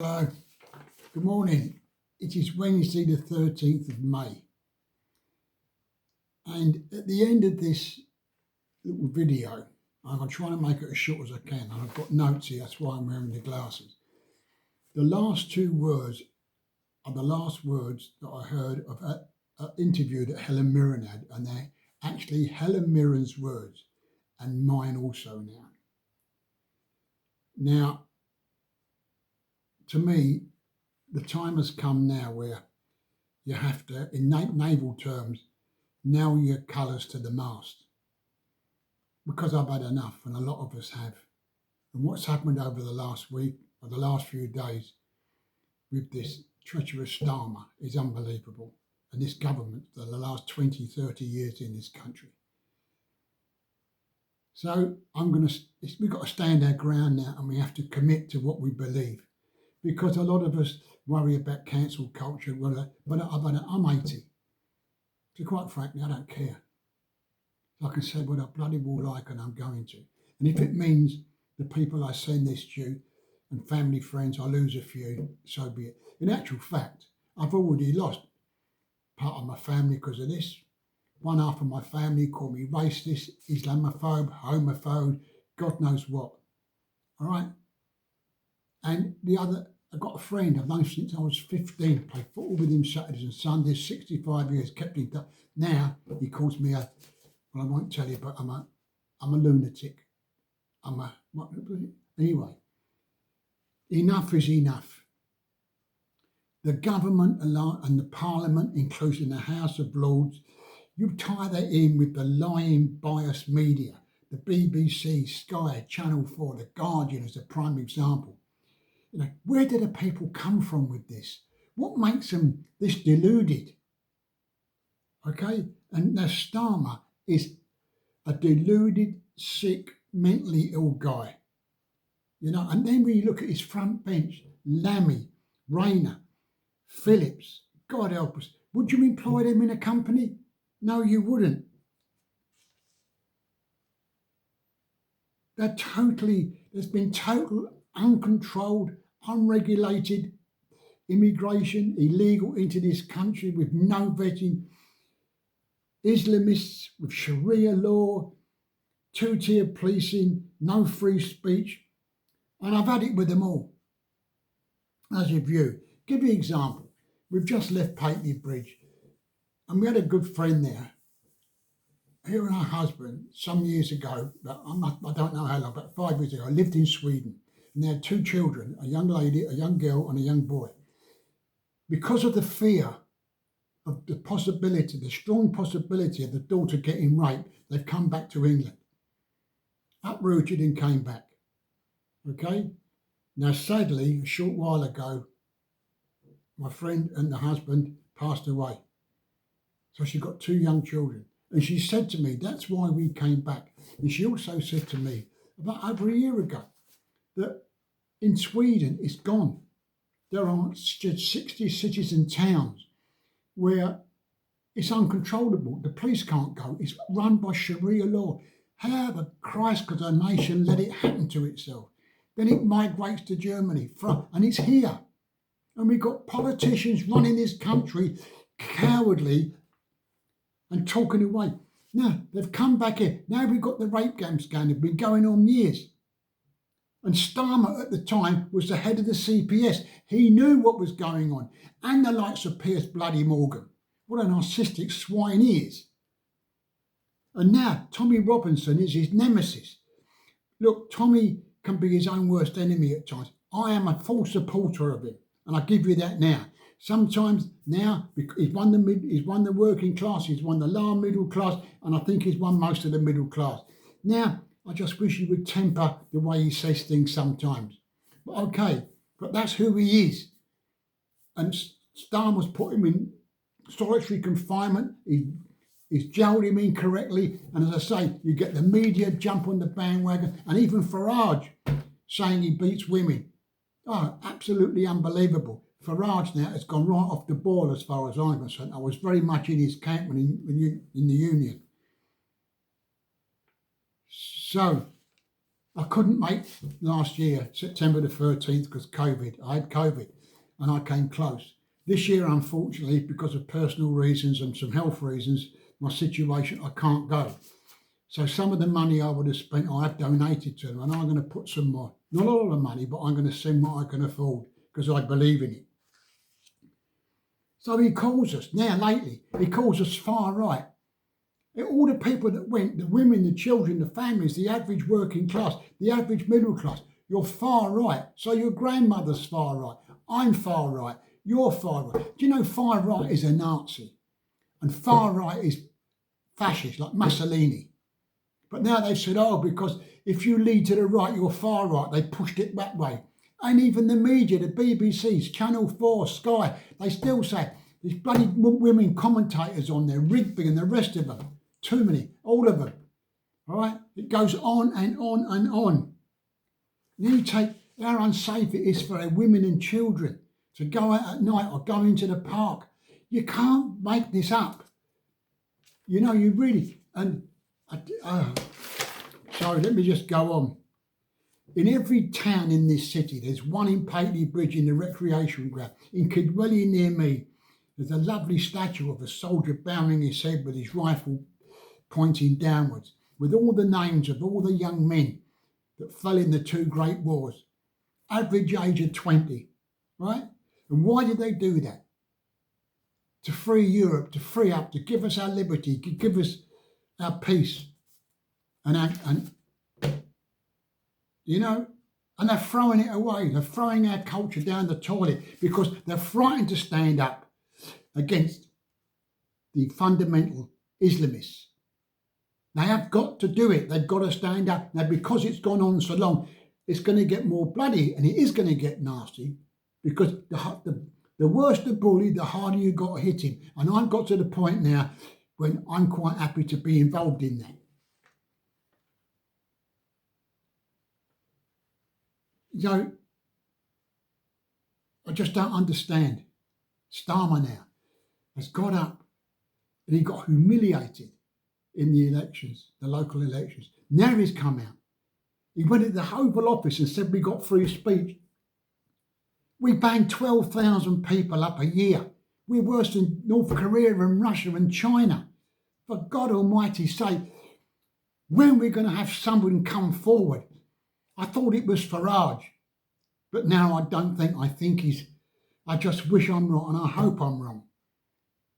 Hello, good morning. It is Wednesday, the 13th of May. And at the end of this little video, I'm going to try to make it as short as I can. And I've got notes here, that's why I'm wearing the glasses. The last two words are the last words that I heard of an interview that Helen Mirren had. And they're actually Helen Mirren's words and mine also now. Now, to me, the time has come now where you have to, in naval terms, nail your colours to the mast. Because I've had enough, and a lot of us have. And what's happened over the last week, or the last few days, with this treacherous Starmer is unbelievable. And this government for the last 20, 30 years in this country. So we've got to stand our ground now, and we have to commit to what we believe. Because a lot of us worry about cancel culture, but I'm 80. So quite frankly, I don't care. I can say what I bloody well like, and I'm going to. And if it means the people I send this to and family, friends, I lose a few, so be it. In actual fact, I've already lost part of my family because of this. One half of my family called me racist, Islamophobe, homophobe, God knows what. All right? And the other, I've got a friend I've known since I was 15, played football with him Saturdays and Sundays, 65 years, kept in touch. Now he calls me well, I won't tell you, but I'm a lunatic. Anyway, enough is enough. The government and the Parliament, including the House of Lords, you tie that in with the lying, biased media, the BBC, Sky, Channel 4, The Guardian as a prime example. You know, where do the people come from with this? What makes them this deluded? Okay? And now Starmer is a deluded, sick, mentally ill guy. You know, and then when you look at his front bench, Lammy, Rayner, Phillips, God help us, would you employ them in a company? No, you wouldn't. There's been total uncontrolled, unregulated immigration, illegal into this country with no vetting, Islamists with Sharia law, two-tier policing, no free speech, and I've had it with them all. As a view, give you an example. We've just left Pateley Bridge, and we had a good friend there. Her and her husband, some years ago, I don't know how long, but 5 years ago, lived in Sweden. And they had two children, a young lady, a young girl, and a young boy. Because of the fear of the possibility, the strong possibility of the daughter getting raped, they've come back to England. Uprooted and came back. Okay? Now, sadly, a short while ago, my friend and the husband passed away. So she got two young children. And she said to me, that's why we came back. And she also said to me, about over a year ago, that in Sweden it's gone. There are 60 cities and towns where it's uncontrollable. The police can't go. It's run by Sharia law. How the Christ could a nation let it happen to itself? Then it migrates to Germany, and it's here. And we've got politicians running this country cowardly and talking away. Now, they've come back here. Now we've got the rape scandal, been going on years. And Starmer at the time was the head of the CPS. He knew what was going on. And the likes of Piers Bloody Morgan. What a narcissistic swine he is. And now Tommy Robinson is his nemesis. Look, Tommy can be his own worst enemy at times. I am a full supporter of him. And I give you that now. Sometimes now, he's won the working class, he's won the lower middle class, and I think he's won most of the middle class. Now, I just wish he would temper the way he says things sometimes. But okay, but that's who he is. And Starmer's put him in solitary confinement. He's jailed him incorrectly. And as I say, you get the media jump on the bandwagon, and even Farage saying he beats women. Oh, absolutely unbelievable. Farage now has gone right off the ball as far as I'm concerned. I was very much in his camp when in the Union. So, I couldn't make last year, September the 13th, because COVID. I had COVID and I came close. This year, unfortunately, because of personal reasons and some health reasons, my situation, I can't go. So some of the money I would have spent, I have donated to them, and I'm going to put some more, not all the money, but I'm going to send what I can afford because I believe in it. So he calls us, now lately, he calls us far right. All the people that went, the women, the children, the families, the average working class, the average middle class, you're far right. So your grandmother's far right. I'm far right. You're far right. Do you know far right is a Nazi? And far right is fascist, like Mussolini. But now they've said, oh, because if you lead to the right, you're far right. They pushed it that way. And even the media, the BBC's, Channel 4, Sky, they still say, these bloody women commentators on there, Rigby and the rest of them. Too many, all of them. All right? It goes on and on and on. And you take how unsafe it is for our women and children to go out at night or go into the park. You can't make this up. You know, you really, sorry, let me just go on. In every town in this city, there's one in Pateley Bridge in the recreation ground. In Kidwelly near me, there's a lovely statue of a soldier bowing his head with his rifle pointing downwards, with all the names of all the young men that fell in the two great wars, average age of 20, right? And why did they do that? To free Europe, to free up, to give us our liberty, to give us our peace. And you know, and they're throwing it away. They're throwing our culture down the toilet because they're frightened to stand up against the fundamental Islamists. They have got to do it. They've got to stand up. Now, because it's gone on so long, it's going to get more bloody and it is going to get nasty because the worse the bully, the harder you got to hit him. And I've got to the point now when I'm quite happy to be involved in that. You know, I just don't understand. Starmer now has got up and he got humiliated in the elections, the local elections. Now he's come out. He went to the Oval Office and said we got free speech. We banned 12,000 people up a year. We're worse than North Korea and Russia and China. For God Almighty's sake, when are we going to have someone come forward? I thought it was Farage, but now I don't think. I think I just wish I'm wrong and I hope I'm wrong.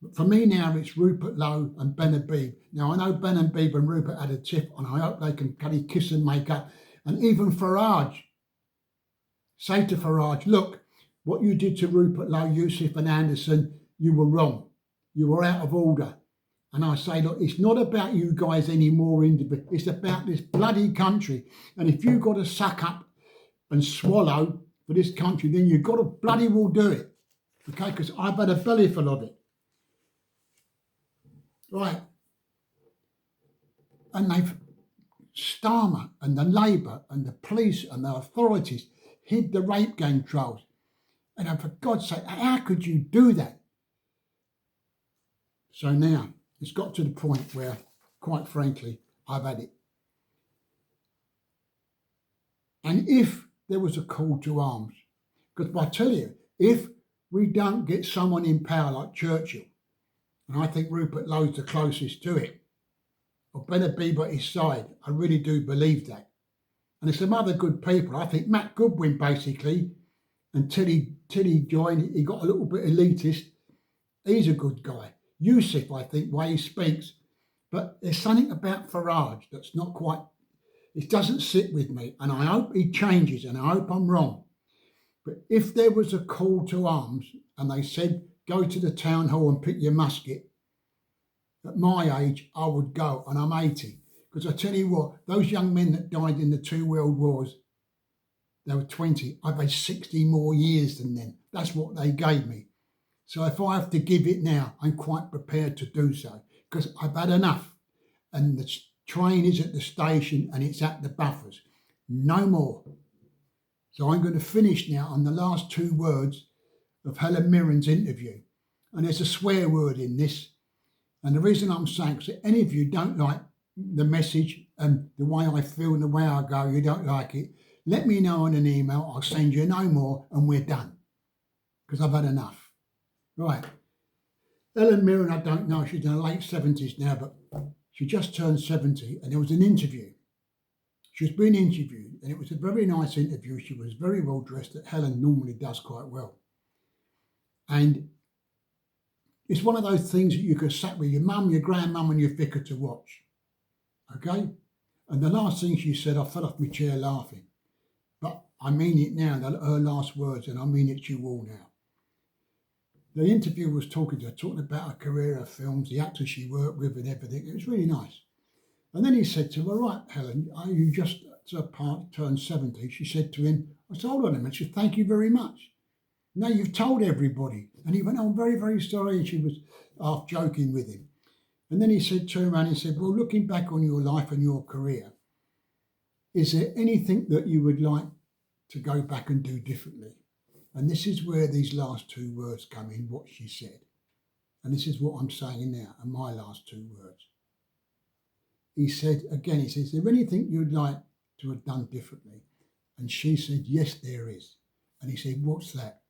But for me now, it's Rupert Lowe and Ben Habib. Now, I know Ben Habib and Rupert had a tiff and I hope they can kiss and make up. And even Farage, say to Farage, look, what you did to Rupert Lowe, Yusuf and Anderson, you were wrong. You were out of order. And I say, look, it's not about you guys anymore. It's about this bloody country. And if you've got to suck up and swallow for this country, then you've got to bloody well do it. Okay, because I've had a bellyful of it. Right. And Starmer and the Labour and the police and the authorities hid the rape gang trials. And for God's sake, how could you do that? So now, it's got to the point where, quite frankly, I've had it. And if there was a call to arms, because I tell you, if we don't get someone in power like Churchill, and I think Rupert Lowe's the closest to it, or Ben Habib at his side, I really do believe that. And there's some other good people. I think Matt Goodwin, basically, until he joined, he got a little bit elitist. He's a good guy. Yusuf, I think, way he speaks. But there's something about Farage that's not quite, it doesn't sit with me. And I hope he changes and I hope I'm wrong. But if there was a call to arms and they said, go to the town hall and pick your musket, at my age, I would go, and I'm 80. Because I tell you what, those young men that died in the two world wars, they were 20. I've had 60 more years than them. That's what they gave me. So if I have to give it now, I'm quite prepared to do so because I've had enough. And the train is at the station and it's at the buffers. No more. So I'm going to finish now on the last two words of Helen Mirren's interview. And there's a swear word in this. And the reason I'm saying, so any of you don't like the message, the way I feel and the way I go, you don't like it, let me know in an email. I'll send you no more and we're done because I've had enough. Right. Ellen Mirren, I don't know, she's in her late 70s now, but she just turned 70 and there was an interview. She was being interviewed and it was a very nice interview. She was very well dressed, that Helen normally does quite well. And it's one of those things that you could sat with your mum, your grandmum and your vicar to watch. Okay? And the last thing she said, I fell off my chair laughing. But I mean it now, her last words, and I mean it to you all now. The interviewer was talking to her, talking about her career, her films, the actors she worked with and everything. It was really nice. And then he said to her, right, Helen, you just turned 70. She said to him, I said, hold on a minute. She said, thank you very much. Now you've told everybody. And he went, oh, I'm very, very sorry. And she was half joking with him. And then he said, turned around and said, well, looking back on your life and your career, is there anything that you would like to go back and do differently? And this is where these last two words come in, what she said. And this is what I'm saying now, and my last two words. He said, again, he says, is there anything you'd like to have done differently? And she said, yes, there is. And he said, what's that?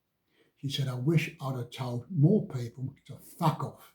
She said, I wish I'd have told more people to fuck off.